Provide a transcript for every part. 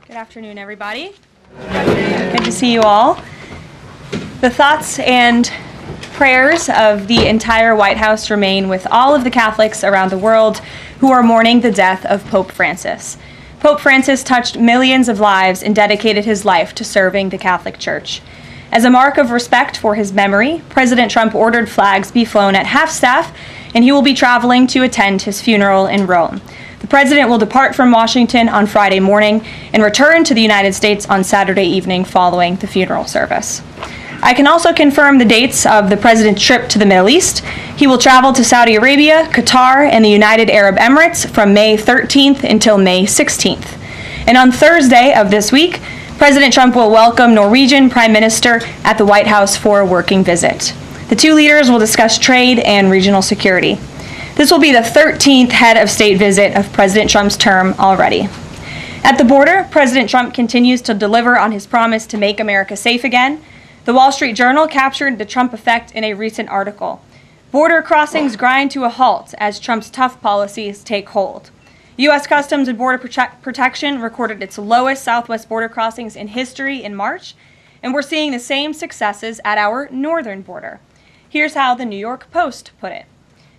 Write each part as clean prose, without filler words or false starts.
Good afternoon, everybody. Good to see you all. The thoughts and prayers of the entire White House remain with all of the Catholics around the world who are mourning the death of Pope Francis. Pope Francis touched millions of lives and dedicated his life to serving the Catholic Church. As a mark of respect for his memory, President Trump ordered flags be flown at half-staff, and he will be traveling to attend his funeral in Rome. The president will depart from Washington on Friday morning and return to the United States on Saturday evening following the funeral service. I can also confirm the dates of the president's trip to the Middle East. He will travel to Saudi Arabia, Qatar, and the United Arab Emirates from May 13th until May 16th. And on Thursday of this week, President Trump will welcome Norwegian Prime Minister at the White House for a working visit. The two leaders will discuss trade and regional security. This will be the 13th head of state visit of President Trump's term already. At the border, President Trump continues to deliver on his promise to make America safe again. The Wall Street Journal captured the Trump effect in a recent article. Border crossings grind to a halt as Trump's tough policies take hold. U.S. Customs and Border Protection recorded its lowest southwest border crossings in history in March, and we're seeing the same successes at our northern border. Here's how the New York Post put it.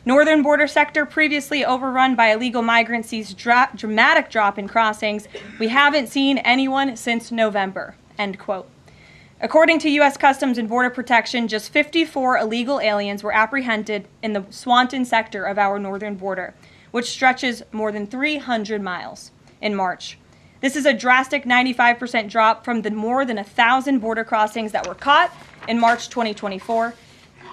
Northern border sector previously overrun by illegal migrants sees dramatic drop in crossings. We haven't seen anyone since November, end quote. According to U.S. Customs and Border Protection, just 54 illegal aliens were apprehended in the Swanton sector of our northern border, which stretches more than 300 miles in March. This is a drastic 95% drop from the more than 1,000 border crossings that were caught in March 2024.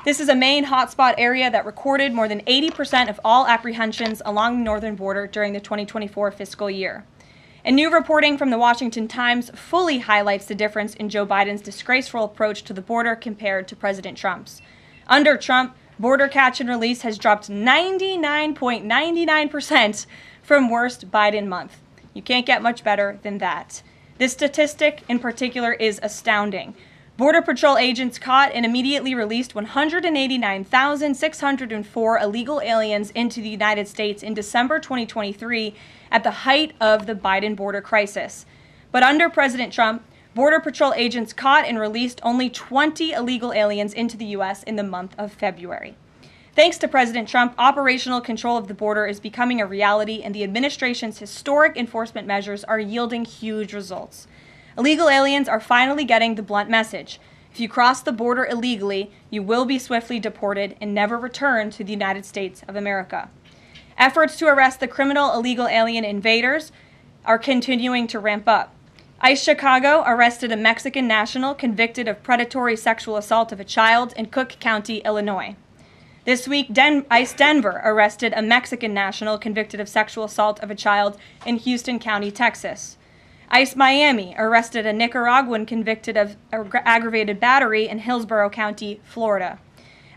This is a main hotspot area that recorded more than 80% of all apprehensions along the northern border during the 2024 fiscal year. And new reporting from the Washington Times fully highlights the difference in Joe Biden's disgraceful approach to the border compared to President Trump's. Under Trump, border catch and release has dropped 99.99% from worst Biden month. You can't get much better than that. This statistic in particular is astounding. Border Patrol agents caught and immediately released 189,604 illegal aliens into the United States in December 2023 at the height of the Biden border crisis. But under President Trump, Border Patrol agents caught and released only 20 illegal aliens into the U.S. in the month of February. Thanks to President Trump, operational control of the border is becoming a reality, and the administration's historic enforcement measures are yielding huge results. Illegal aliens are finally getting the blunt message. If you cross the border illegally, you will be swiftly deported and never return to the United States of America. Efforts to arrest the criminal illegal alien invaders are continuing to ramp up. ICE Chicago arrested a Mexican national convicted of predatory sexual assault of a child in Cook County, Illinois. This week, ICE Denver arrested a Mexican national convicted of sexual assault of a child in Houston County, Texas. ICE Miami arrested a Nicaraguan convicted of aggravated battery in Hillsborough County, Florida.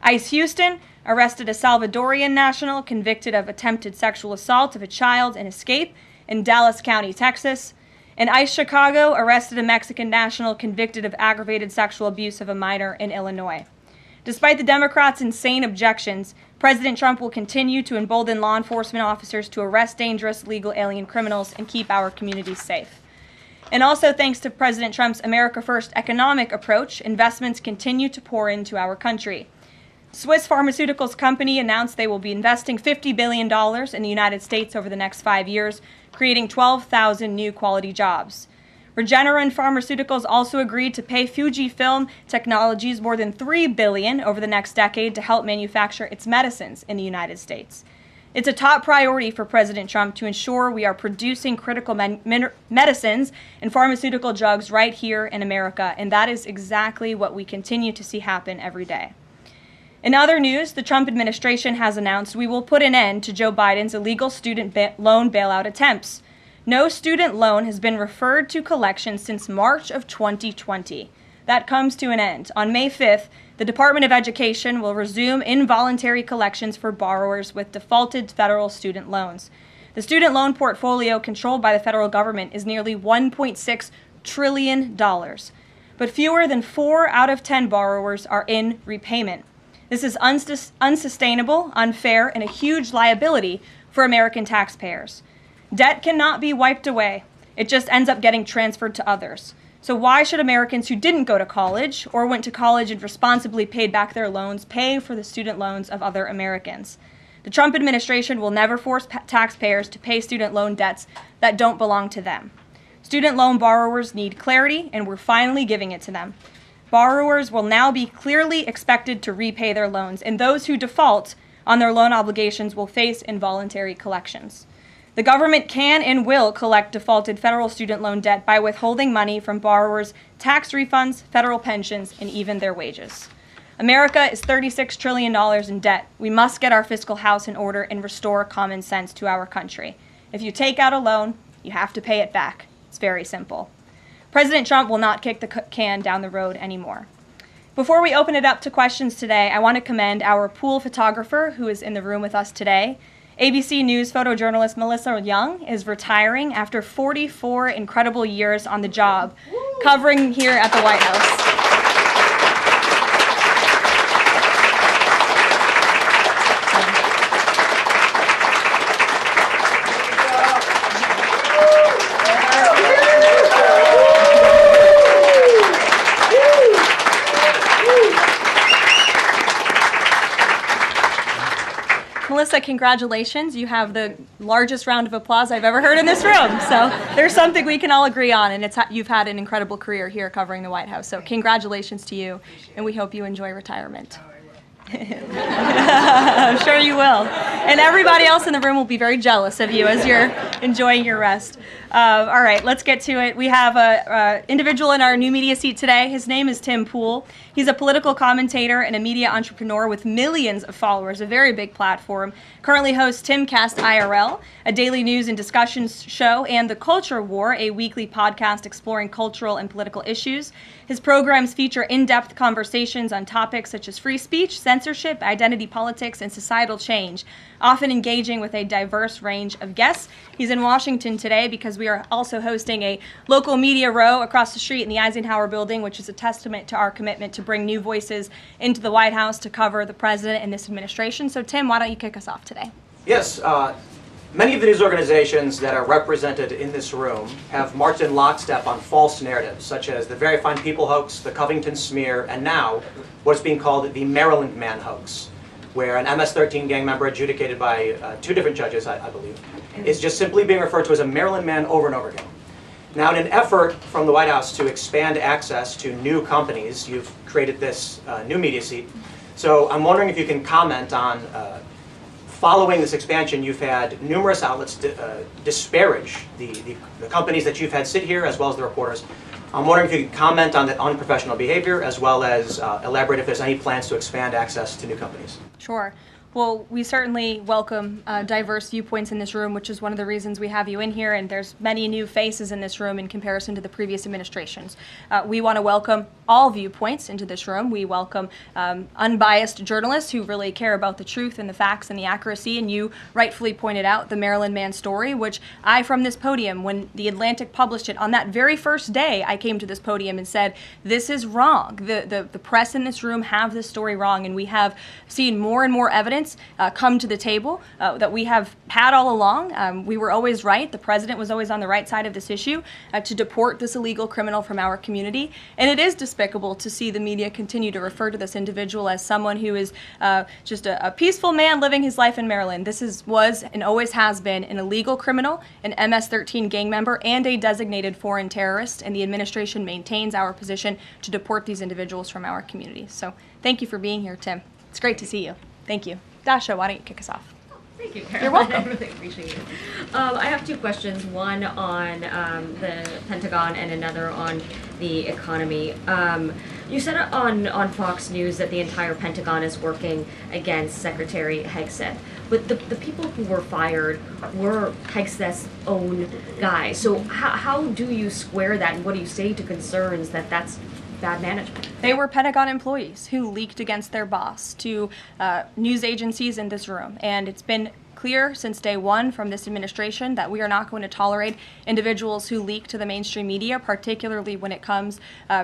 ICE Houston arrested a Salvadorian national convicted of attempted sexual assault of a child in escape in Dallas County, Texas. And ICE Chicago arrested a Mexican national convicted of aggravated sexual abuse of a minor in Illinois. Despite the Democrats' insane objections, President Trump will continue to embolden law enforcement officers to arrest dangerous legal alien criminals and keep our communities safe. And also thanks to President Trump's America First economic approach, investments continue to pour into our country. Swiss pharmaceuticals company announced they will be investing $50 billion in the United States over the next 5 years, creating 12,000 new quality jobs. Regeneron Pharmaceuticals also agreed to pay Fujifilm Technologies more than $3 billion over the next decade to help manufacture its medicines in the United States. It's a top priority for President Trump to ensure we are producing critical medicines and pharmaceutical drugs right here in America, and that is exactly what we continue to see happen every day. In other news, the Trump administration has announced we will put an end to Joe Biden's illegal student loan bailout attempts. No student loan has been referred to collection since March of 2020. That comes to an end. On May 5th, the Department of Education will resume involuntary collections for borrowers with defaulted federal student loans. The student loan portfolio controlled by the federal government is nearly $1.6 trillion, but fewer than 4 out of 10 borrowers are in repayment. This is unsustainable, unfair, and a huge liability for American taxpayers. Debt cannot be wiped away. It just ends up getting transferred to others. So why should Americans who didn't go to college or went to college and responsibly paid back their loans pay for the student loans of other Americans? The Trump administration will never force taxpayers to pay student loan debts that don't belong to them. Student loan borrowers need clarity, and we're finally giving it to them. Borrowers will now be clearly expected to repay their loans, and those who default on their loan obligations will face involuntary collections. The government can and will collect defaulted federal student loan debt by withholding money from borrowers' tax refunds, federal pensions, and even their wages. America is $36 trillion in debt. We must get our fiscal house in order and restore common sense to our country. If you take out a loan, you have to pay it back. It's very simple. President Trump will not kick the can down the road anymore. Before we open it up to questions today, I want to commend our pool photographer who is in the room with us today. ABC News photojournalist Melissa Young is retiring after 44 incredible years on the job, covering here at the White House. Melissa, congratulations. You have the largest round of applause I've ever heard in this room. So there's something we can all agree on, and you've had an incredible career here covering the White House. So congratulations to you, and we hope you enjoy retirement. I'm sure you will. And everybody else in the room will be very jealous of you as you're enjoying your rest. All right, let's get to it. We have an individual in our new media seat today. His name is Tim Pool. He's a political commentator and a media entrepreneur with millions of followers, a very big platform. Currently hosts Timcast IRL, a daily news and discussions show, and The Culture War, a weekly podcast exploring cultural and political issues. His programs feature in-depth conversations on topics such as free speech, censorship, identity politics, and societal change, often engaging with a diverse range of guests. He's in Washington today because we are also hosting a local media row across the street in the Eisenhower Building, which is a testament to our commitment to bring new voices into the White House to cover the president and this administration. So, Tim, why don't you kick us off today? Yes. Many of the news organizations that are represented in this room have marched in lockstep on false narratives, such as the Very Fine People hoax, the Covington smear, and now what's being called the Maryland Man hoax, where an MS-13 gang member adjudicated by two different judges, I believe, is just simply being referred to as a Maryland man over and over again. Now, in an effort from the White House to expand access to new companies, you've created this new media seat. So I'm wondering if you can comment on following this expansion, you've had numerous outlets disparage the companies that you've had sit here, as well as the reporters. I'm wondering if you could comment on that unprofessional behavior, as well as elaborate if there's any plans to expand access to new companies. Sure. Well, we certainly welcome diverse viewpoints in this room, which is one of the reasons we have you in here, and there's many new faces in this room in comparison to the previous administrations. We want to welcome all viewpoints into this room. We welcome unbiased journalists who really care about the truth and the facts and the accuracy, and you rightfully pointed out the Maryland Man story, which I, from this podium, when The Atlantic published it, on that very first day, I came to this podium and said, this is wrong. The press in this room have this story wrong, and we have seen more and more evidence come to the table that we have had all along. We were always right. The president was always on the right side of this issue to deport this illegal criminal from our community. And it is despicable to see the media continue to refer to this individual as someone who is just a peaceful man living his life in Maryland. This was and always has been an illegal criminal, an MS-13 gang member, and a designated foreign terrorist. And the administration maintains our position to deport these individuals from our community. So thank you for being here, Tim. It's great to see you. Thank you. Dasha, why don't you kick us off? Thank you, Karoline. You're welcome. I really appreciate it. I have two questions, one on the Pentagon and another on the economy. You said on Fox News that the entire Pentagon is working against Secretary Hegseth, but the people who were fired were Hegseth's own guys. So how do you square that, and what do you say to concerns that that's bad management? They were Pentagon employees who leaked against their boss to news agencies in this room, and it's been clear since day one from this administration that we are not going to tolerate individuals who leak to the mainstream media, particularly when it comes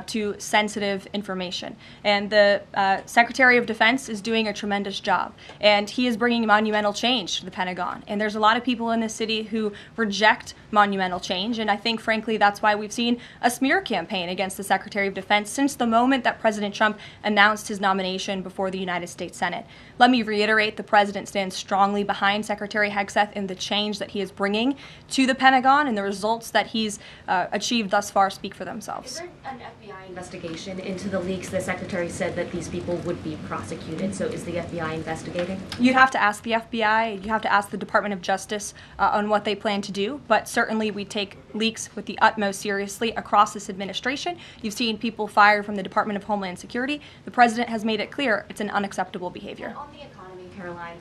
to sensitive information. And the Secretary of Defense is doing a tremendous job, and he is bringing monumental change to the Pentagon. And there's a lot of people in this city who reject monumental change, and I think, frankly, that's why we've seen a smear campaign against the Secretary of Defense since the moment that President Trump announced his nomination before the United States Senate. Let me reiterate, the President stands strongly behind Secretary Hegseth in the change that he is bringing to the Pentagon, and the results that he's achieved thus far speak for themselves. Is there an FBI investigation into the leaks? The Secretary said that these people would be prosecuted, so is the FBI investigating? You'd have to ask the FBI, you have to ask the Department of Justice on what they plan to do, but certainly we take leaks with the utmost seriously across this administration. You've seen people fired from the Department of Homeland Security. The President has made it clear it's an unacceptable behavior. And on the economy, Karoline,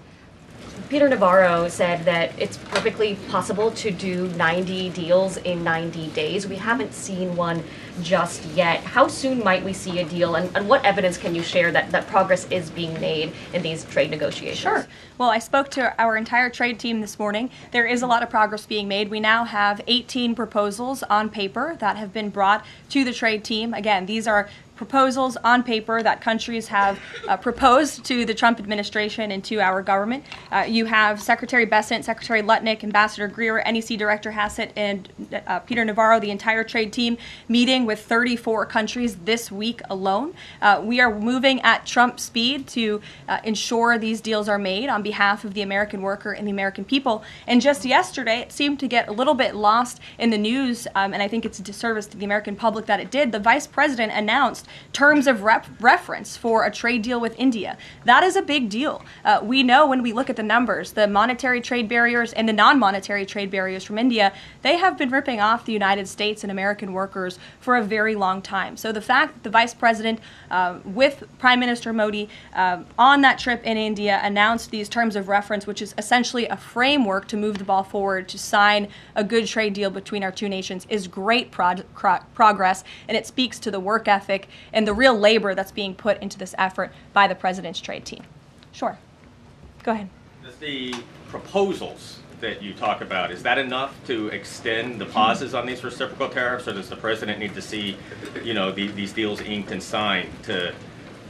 Peter Navarro said that it's perfectly possible to do 90 deals in 90 days. We haven't seen one just yet. How soon might we see a deal, and what evidence can you share that progress is being made in these trade negotiations? Sure. Well, I spoke to our entire trade team this morning. There is a lot of progress being made. We now have 18 proposals on paper that have been brought to the trade team. Again, these are proposals on paper that countries have proposed to the Trump administration and to our government. You have Secretary Bessent, Secretary Lutnick, Ambassador Greer, NEC Director Hassett, and Peter Navarro, the entire trade team, meeting with 34 countries this week alone. We are moving at Trump speed to ensure these deals are made on behalf of the American worker and the American people. And just yesterday, it seemed to get a little bit lost in the news, and I think it's a disservice to the American public that it did. The Vice President announced terms of reference for a trade deal with India. That is a big deal. We know when we look at the numbers, the monetary trade barriers and the non-monetary trade barriers from India, they have been ripping off the United States and American workers for a very long time. So the fact that the Vice President, with Prime Minister Modi, on that trip in India, announced these terms of reference, which is essentially a framework to move the ball forward to sign a good trade deal between our two nations, is great progress, and it speaks to the work ethic and the real labor that's being put into this effort by the President's trade team. Sure. Go ahead. The proposals that you talk about, is that enough to extend the pauses on these reciprocal tariffs, or does the President need to see, these deals inked and signed to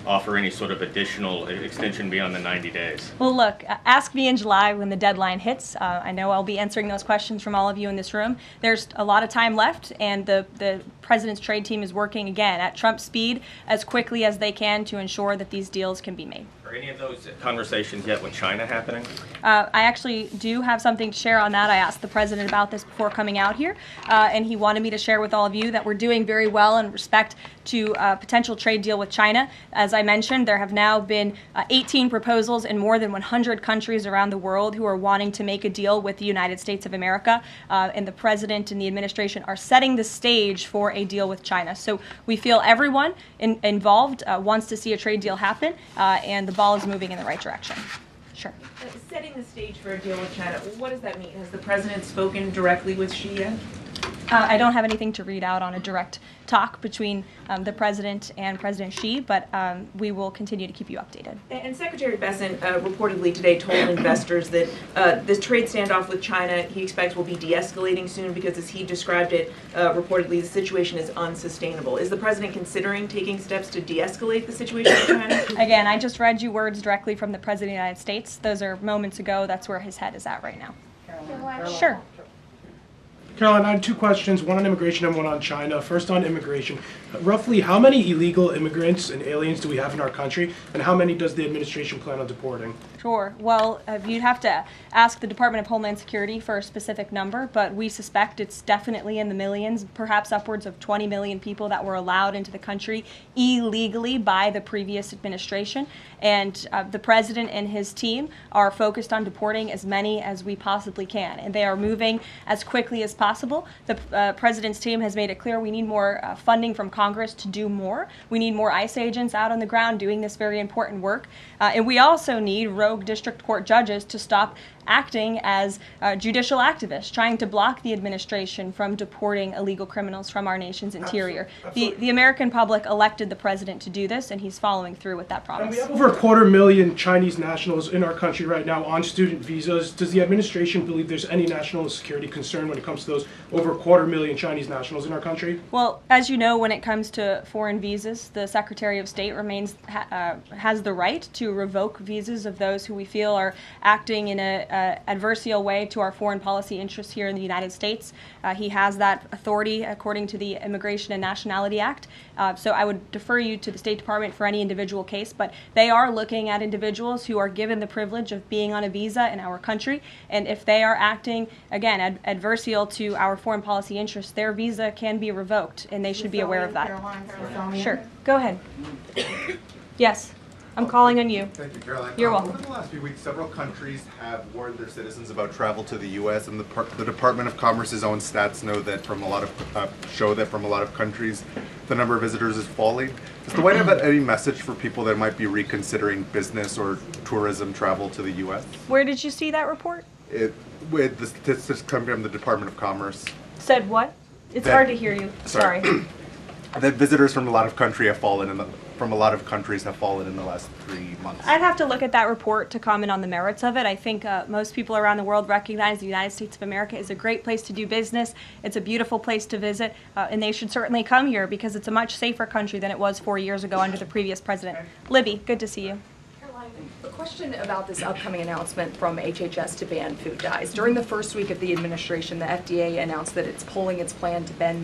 offer any sort of additional extension beyond the 90 days? Well, look, ask me in July when the deadline hits. I know I'll be answering those questions from all of you in this room. There's a lot of time left, and the President's trade team is working, again, at Trump speed as quickly as they can to ensure that these deals can be made. Are any of those conversations yet with China happening? I actually do have something to share on that. I asked the President about this before coming out here, and he wanted me to share with all of you that we're doing very well in respect to a potential trade deal with China. As I mentioned, there have now been 18 proposals in more than 100 countries around the world who are wanting to make a deal with the United States of America, and the President and the administration are setting the stage for a deal with China. So we feel everyone involved wants to see a trade deal happen, and the ball is moving in the right direction. Sure. Setting the stage for a deal with China, what does that mean? Has the President spoken directly with Xi yet? I don't have anything to read out on a direct talk between the President and President Xi, but we will continue to keep you updated. And Secretary Bessent reportedly today told investors that the trade standoff with China he expects will be de-escalating soon because, as he described it, reportedly the situation is unsustainable. Is the President considering taking steps to de-escalate the situation with China? Again, I just read you words directly from the President of the United States. Those are moments ago. That's where his head is at right now. Karoline. Sure. Caroline, I had two questions, one on immigration and one on China. First on immigration. Roughly how many illegal immigrants and aliens do we have in our country, and how many does the administration plan on deporting? Sure. Well, you'd have to ask the Department of Homeland Security for a specific number, but we suspect it's definitely in the millions, perhaps upwards of 20 million people that were allowed into the country illegally by the previous administration. And the President and his team are focused on deporting as many as we possibly can, and they are moving as quickly as possible. The President's team has made it clear we need more funding from Congress to do more. We need more ICE agents out on the ground doing this very important work. And we also need rogue district court judges to stop acting as judicial activists, trying to block the administration from deporting illegal criminals from our nation's interior. The American public elected the president to do this, and he's following through with that promise. And we have over 250,000 Chinese nationals in our country right now on student visas. Does the administration believe there's any national security concern when it comes to those over 250,000 Chinese nationals in our country? Well, as you know, when it comes to foreign visas, the Secretary of State has the right to revoke visas of those who we feel are acting in a adversarial way to our foreign policy interests here in the United States. He has that authority according to the Immigration and Nationality Act. So I would defer you to the State Department for any individual case, but they are looking at individuals who are given the privilege of being on a visa in our country, and if they are acting, again, adversarial to our foreign policy interests, their visa can be revoked, and they should be aware of that. Sure, go ahead. Yes. I'm calling on you. Thank you, Caroline. You're welcome. Over the last few weeks, several countries have warned their citizens about travel to the U.S., and the Department of Commerce's own stats know that show that from a lot of countries, the number of visitors is falling. Does the White House have any message for people that might be reconsidering business or tourism travel to the U.S.? Where did you see that report? With the statistics coming from the Department of Commerce. Said what? It's hard to hear you. Sorry. That visitors from a lot of countries have fallen in the last 3 months. I'd have to look at that report to comment on the merits of it. I think most people around the world recognize the United States of America is a great place to do business. It's a beautiful place to visit, and they should certainly come here because it's a much safer country than it was 4 years ago under the previous president. Libby, good to see you. A question about this upcoming announcement from HHS to ban food dyes. During the first week of the administration, the FDA announced that it's pulling its plan to ban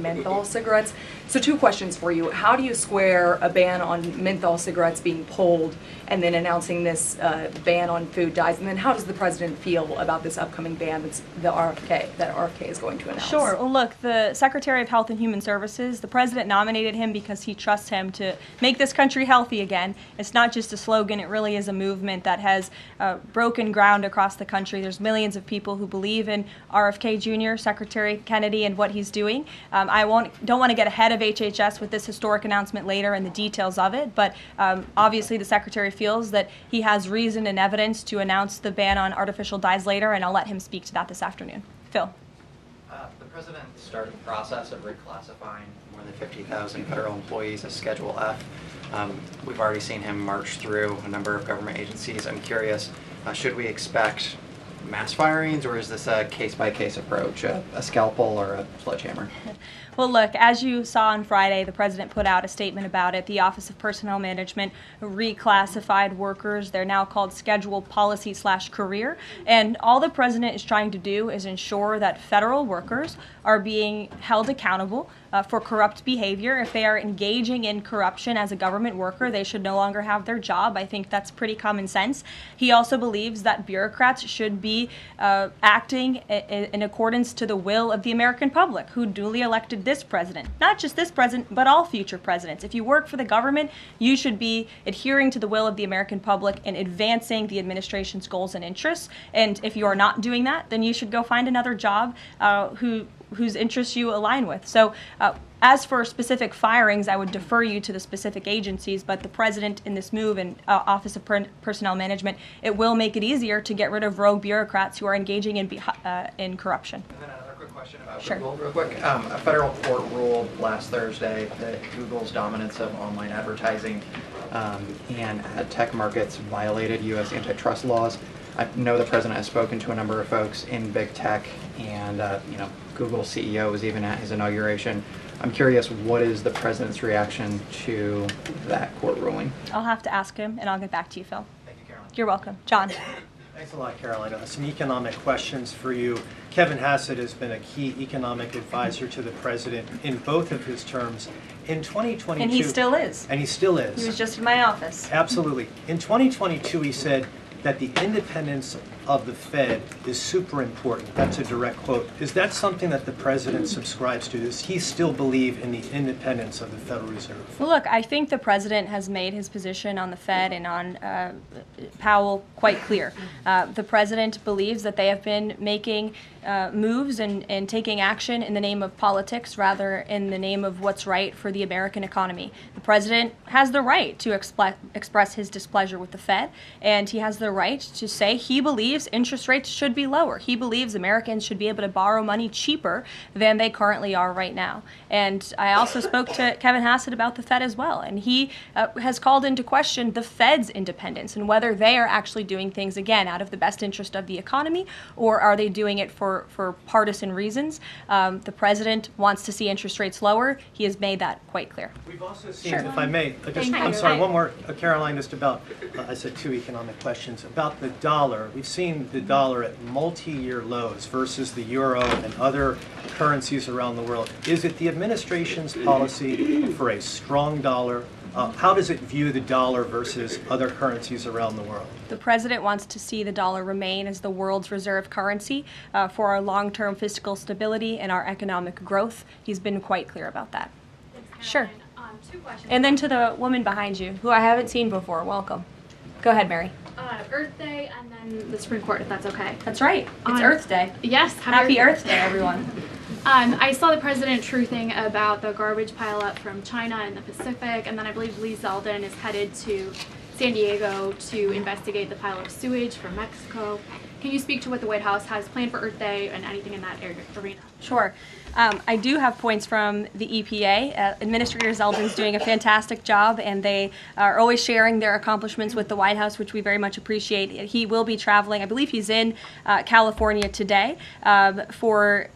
menthol cigarettes. So 2 questions for you. How do you square a ban on menthol cigarettes being pulled and then announcing this ban on food dyes? And then how does the president feel about this upcoming ban that RFK is going to announce? Sure. Well, look, the Secretary of Health and Human Services, the president nominated him because he trusts him to make this country healthy again. It's not just a slogan. It really is a movement that has broken ground across the country. There's millions of people who believe in RFK Jr., Secretary Kennedy, and what he's doing. I don't want to get ahead of HHS with this historic announcement later and the details of it, but obviously the Secretary feels that he has reason and evidence to announce the ban on artificial dyes later, and I'll let him speak to that this afternoon. Phil. The president started the process of reclassifying more than 50,000 federal employees as Schedule F. We've already seen him march through a number of government agencies. I'm curious, should we expect mass firings, or is this a case-by-case approach, a scalpel or a sledgehammer? Well, look, as you saw on Friday, the president put out a statement about it. The Office of Personnel Management reclassified workers. They're now called Scheduled Policy/Career. And all the president is trying to do is ensure that federal workers are being held accountable for corrupt behavior. If they are engaging in corruption as a government worker, they should no longer have their job. I think that's pretty common sense. He also believes that bureaucrats should be acting in accordance to the will of the American public, who duly elected this president. Not just this president, but all future presidents. If you work for the government, you should be adhering to the will of the American public and advancing the administration's goals and interests. And if you are not doing that, then you should go find another job whose interests you align with. So as for specific firings, I would defer you to the specific agencies, but the president in this move and Office of Personnel Management, it will make it easier to get rid of rogue bureaucrats who are engaging in corruption. And then another quick question about Sure. Google, real quick. A federal court ruled last Thursday that Google's dominance of online advertising and ad tech markets violated U.S. antitrust laws. I know the president has spoken to a number of folks in big tech, and Google's CEO was even at his inauguration. I'm curious, what is the president's reaction to that court ruling? I'll have to ask him, and I'll get back to you, Phil. Thank you, Caroline. You're welcome. John. Thanks a lot, Caroline. Some economic questions for you. Kevin Hassett has been a key economic advisor to the president in both of his terms. In 2022... And he still is. And he still is. He was just in my office. Absolutely. In 2022, he said that the independence of the Fed is super important. That's a direct quote. Is that something that the president subscribes to? Does he still believe in the independence of the Federal Reserve? Well, look, I think the president has made his position on the Fed and on Powell quite clear. The president believes that they have been making moves and taking action in the name of politics rather in the name of what's right for the American economy. The president has the right to express his displeasure with the Fed, and he has the right to say he believes believes interest rates should be lower. He believes Americans should be able to borrow money cheaper than they currently are right now. And I also spoke to Kevin Hassett about the Fed as well, and he has called into question the Fed's independence and whether they are actually doing things, again, out of the best interest of the economy, or are they doing it for partisan reasons. The president wants to see interest rates lower. He has made that quite clear. We've also seen, Sure. if I may, I'm sorry, one more, Caroline, just about, I said 2 economic questions. About the dollar, we've seen the dollar at multi-year lows versus the euro and other currencies around the world. Is it the administration's policy for a strong dollar? How does it view the dollar versus other currencies around the world? The president wants to see the dollar remain as the world's reserve currency for our long-term fiscal stability and our economic growth. He's been quite clear about that. Sure. 2 questions. And then to the woman behind you, who I haven't seen before, welcome. Go ahead, Mary. Earth Day and then the Supreme Court, if that's okay. That's right. It's Earth Day. Yes. Happy Earth Day, everyone. I saw the president truthing about the garbage pileup from China in the Pacific, and then I believe Lee Zeldin is headed to San Diego to investigate the pile of sewage from Mexico. Can you speak to what the White House has planned for Earth Day and anything in that arena? Sure. I do have points from the EPA. Administrator Zeldin's doing a fantastic job, and they are always sharing their accomplishments with the White House, which we very much appreciate. He will be traveling. I believe he's in California today for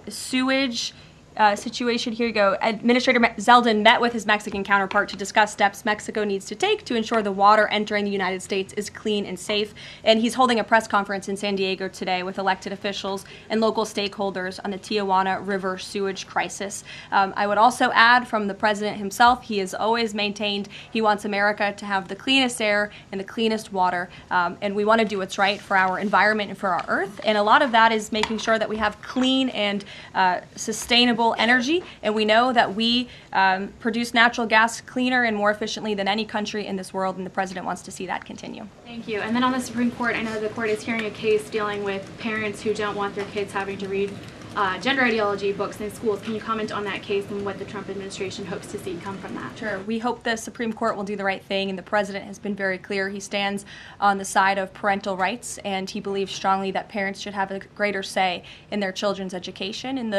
sewage situation. Here you go. Administrator Zeldin met with his Mexican counterpart to discuss steps Mexico needs to take to ensure the water entering the United States is clean and safe. And he's holding a press conference in San Diego today with elected officials and local stakeholders on the Tijuana River sewage crisis. I would also add from the president himself, he has always maintained he wants America to have the cleanest air and the cleanest water. And we want to do what's right for our environment and for our earth. And a lot of that is making sure that we have clean and sustainable energy, and we know that we produce natural gas cleaner and more efficiently than any country in this world, and the president wants to see that continue. Thank you. And then on the Supreme Court, I know the court is hearing a case dealing with parents who don't want their kids having to read gender ideology books in schools. Can you comment on that case and what the Trump administration hopes to see come from that? Sure. We hope the Supreme Court will do the right thing, and the president has been very clear. He stands on the side of parental rights, and he believes strongly that parents should have a greater say in their children's education and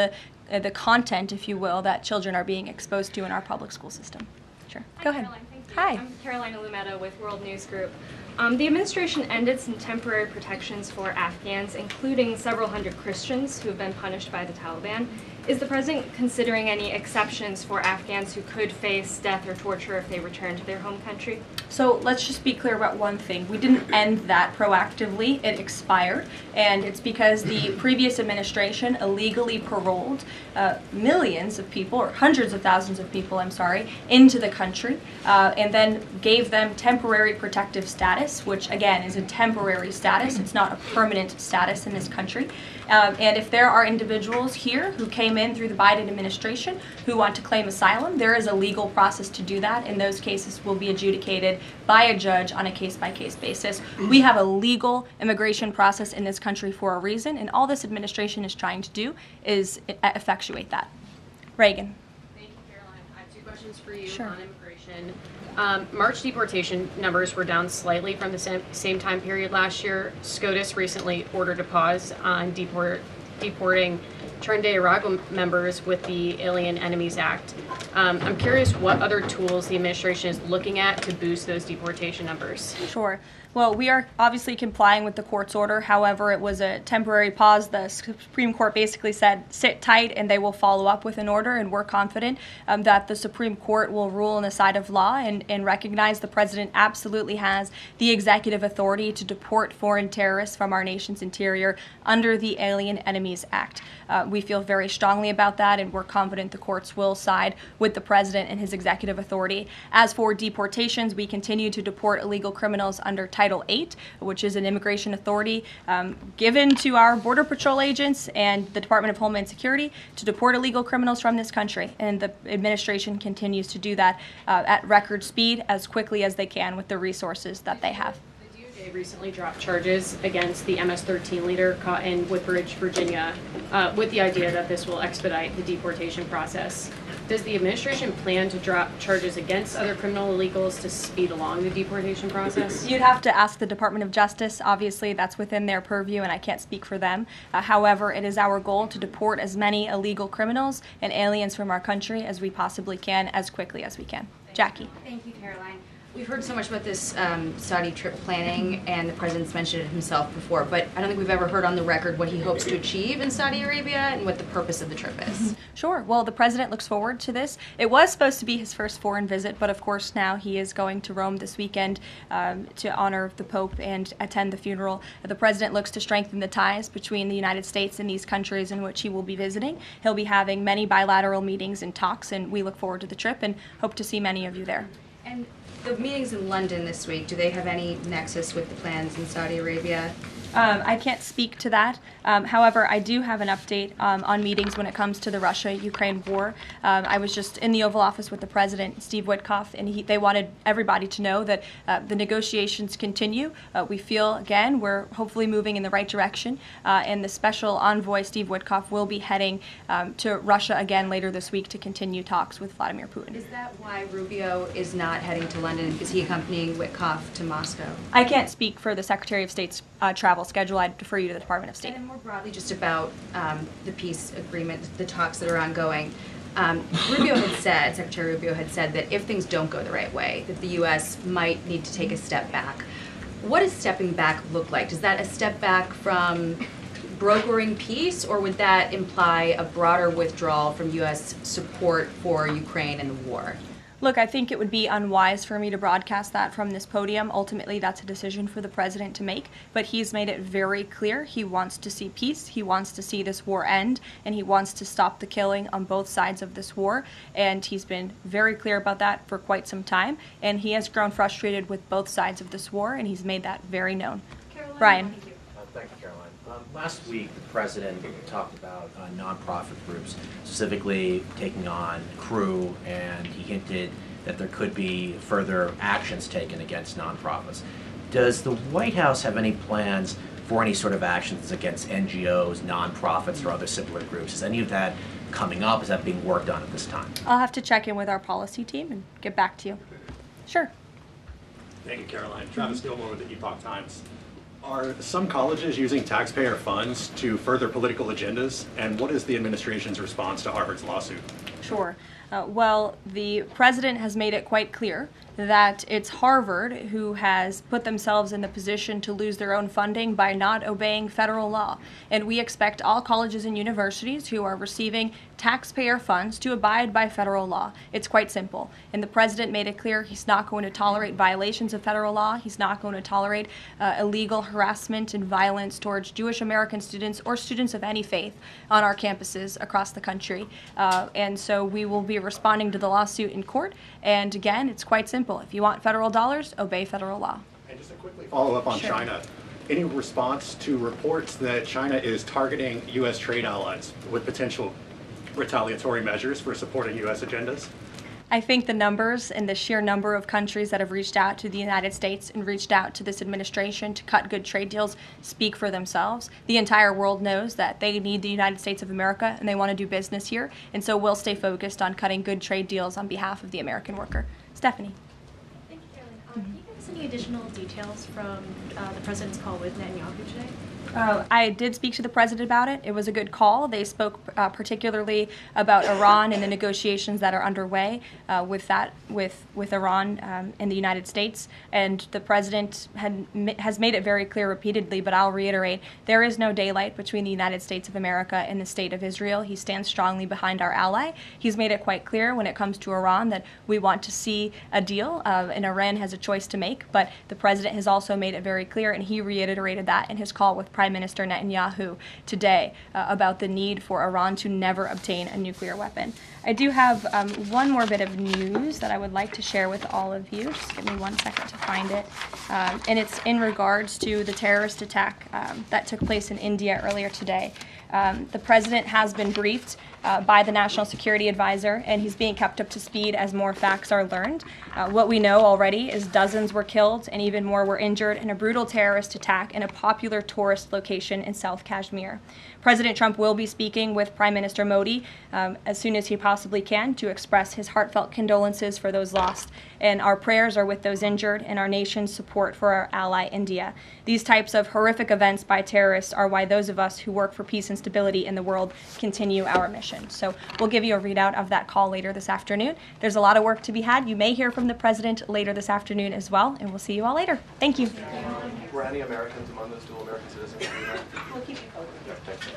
the content, if you will, that children are being exposed to in our public school system. Sure. Go ahead. Caroline, thank you. Hi. I'm Karoline Leavitt with World News Group. The administration ended some temporary protections for Afghans, including several hundred Christians who have been punished by the Taliban. Is the president considering any exceptions for Afghans who could face death or torture if they return to their home country? So let's just be clear about one thing. We didn't end that proactively. It expired, and it's because the previous administration illegally paroled millions of people, or hundreds of thousands of people, into the country, and then gave them temporary protective status, which again is a temporary status. It's not a permanent status in this country. And if there are individuals here who came in through the Biden administration who want to claim asylum, there is a legal process to do that, and those cases will be adjudicated by a judge on a case-by-case basis. We have a legal immigration process in this country for a reason, and all this administration is trying to do is effectuate that. Reagan. Thank you, Caroline. I have 2 questions for you Sure. on immigration. March deportation numbers were down slightly from the same time period last year. SCOTUS recently ordered a pause on deporting Trinidad Tobago members with the Alien Enemies Act. I'm curious what other tools the administration is looking at to boost those deportation numbers. Sure. Well, we are obviously complying with the court's order. However, it was a temporary pause. The Supreme Court basically said, sit tight, and they will follow up with an order, and we're confident that the Supreme Court will rule on the side of law and recognize the president absolutely has the executive authority to deport foreign terrorists from our nation's interior under the Alien Enemies Act. We feel very strongly about that, and we're confident the courts will side with the president and his executive authority. As for deportations, we continue to deport illegal criminals under Title VIII, which is an immigration authority given to our Border Patrol agents and the Department of Homeland Security to deport illegal criminals from this country. And the administration continues to do that at record speed as quickly as they can with the resources that they have. The DOJ recently dropped charges against the MS-13 leader caught in Woodbridge, Virginia, with the idea that this will expedite the deportation process. Does the administration plan to drop charges against other criminal illegals to speed along the deportation process? You'd have to ask the Department of Justice. Obviously, that's within their purview, and I can't speak for them. However, it is our goal to deport as many illegal criminals and aliens from our country as we possibly can, as quickly as we can. Jackie. Thank you, Caroline. We've heard so much about this Saudi trip planning, and the president's mentioned it himself before, but I don't think we've ever heard on the record what he hopes to achieve in Saudi Arabia and what the purpose of the trip is. Sure. Well, the president looks forward to this. It was supposed to be his first foreign visit, but of course now he is going to Rome this weekend to honor the Pope and attend the funeral. The president looks to strengthen the ties between the United States and these countries in which he will be visiting. He'll be having many bilateral meetings and talks, and we look forward to the trip and hope to see many of you there. And the meetings in London this week, do they have any nexus with the plans in Saudi Arabia? I can't speak to that. However, I do have an update on meetings when it comes to the Russia-Ukraine war. I was just in the Oval Office with the President, Steve Witkoff, and they wanted everybody to know that the negotiations continue. We feel, again, we're hopefully moving in the right direction, and the special envoy, Steve Witkoff, will be heading to Russia again later this week to continue talks with Vladimir Putin. Is that why Rubio is not heading to London? Is he accompanying Witkoff to Moscow? I can't speak for the Secretary of State's travel schedule. I'd defer you to the Department of State. And then more broadly, just about the peace agreement, the talks that are ongoing. Rubio had said, Secretary Rubio had said that if things don't go the right way, that the U.S. might need to take a step back. What does stepping back look like? Is that a step back from brokering peace, or would that imply a broader withdrawal from U.S. support for Ukraine and the war? Look, I think it would be unwise for me to broadcast that from this podium. Ultimately, that's a decision for the president to make, but he's made it very clear he wants to see peace, he wants to see this war end, and he wants to stop the killing on both sides of this war, and he's been very clear about that for quite some time, and he has grown frustrated with both sides of this war, and he's made that very known. Caroline, Brian. thank you. Thank you, Caroline. Last week, the president talked about nonprofit groups, specifically taking on Crew, and he hinted that there could be further actions taken against nonprofits. Does the White House have any plans for any sort of actions against NGOs, nonprofits, or other similar groups? Is any of that coming up? Is that being worked on at this time? I'll have to check in with our policy team and get back to you. Sure. Thank you, Caroline. Travis Gilmore with the Epoch Times. Are some colleges using taxpayer funds to further political agendas? And what is the administration's response to Harvard's lawsuit? Sure. Well, the president has made it quite clear that it's Harvard who has put themselves in the position to lose their own funding by not obeying federal law. And we expect all colleges and universities who are receiving taxpayer funds to abide by federal law. It's quite simple. And the president made it clear he's not going to tolerate violations of federal law. He's not going to tolerate illegal harassment and violence towards Jewish American students or students of any faith on our campuses across the country. And so we will be responding to the lawsuit in court. And again, it's quite simple. If you want federal dollars, obey federal law. And just a quickly follow up on China. Any response to reports that China is targeting U.S. trade allies with potential retaliatory measures for supporting U.S. agendas? I think the numbers and the sheer number of countries that have reached out to the United States and reached out to this administration to cut good trade deals speak for themselves. The entire world knows that they need the United States of America and they want to do business here, and so we'll stay focused on cutting good trade deals on behalf of the American worker. Stephanie. Thank you, Caroline. Can you give us any additional details from the president's call with Netanyahu today? I did speak to the president about it. It was a good call. They spoke particularly about Iran and the negotiations that are underway with Iran and the United States. And the president has made it very clear repeatedly, but I'll reiterate, there is no daylight between the United States of America and the State of Israel. He stands strongly behind our ally. He's made it quite clear when it comes to Iran that we want to see a deal, and Iran has a choice to make. But the president has also made it very clear, and he reiterated that in his call with Prime Minister Netanyahu today about the need for Iran to never obtain a nuclear weapon. I do have one more bit of news that I would like to share with all of you. Just give me 1 second to find it. And it's in regards to the terrorist attack that took place in India earlier today. The president has been briefed by the National Security Advisor, and he's being kept up to speed as more facts are learned. What we know already is dozens were killed and even more were injured in a brutal terrorist attack in a popular tourist location in South Kashmir. President Trump will be speaking with Prime Minister Modi as soon as he possibly can to express his heartfelt condolences for those lost, and our prayers are with those injured and our nation's support for our ally India. These types of horrific events by terrorists are why those of us who work for peace and stability in the world continue our mission. So we'll give you a readout of that call later this afternoon. There's a lot of work to be had. You may hear from the president later this afternoon as well, and we'll see you all later. Thank you. Were any Americans among those dual American citizens? We'll keep you posted. Yeah, thanks.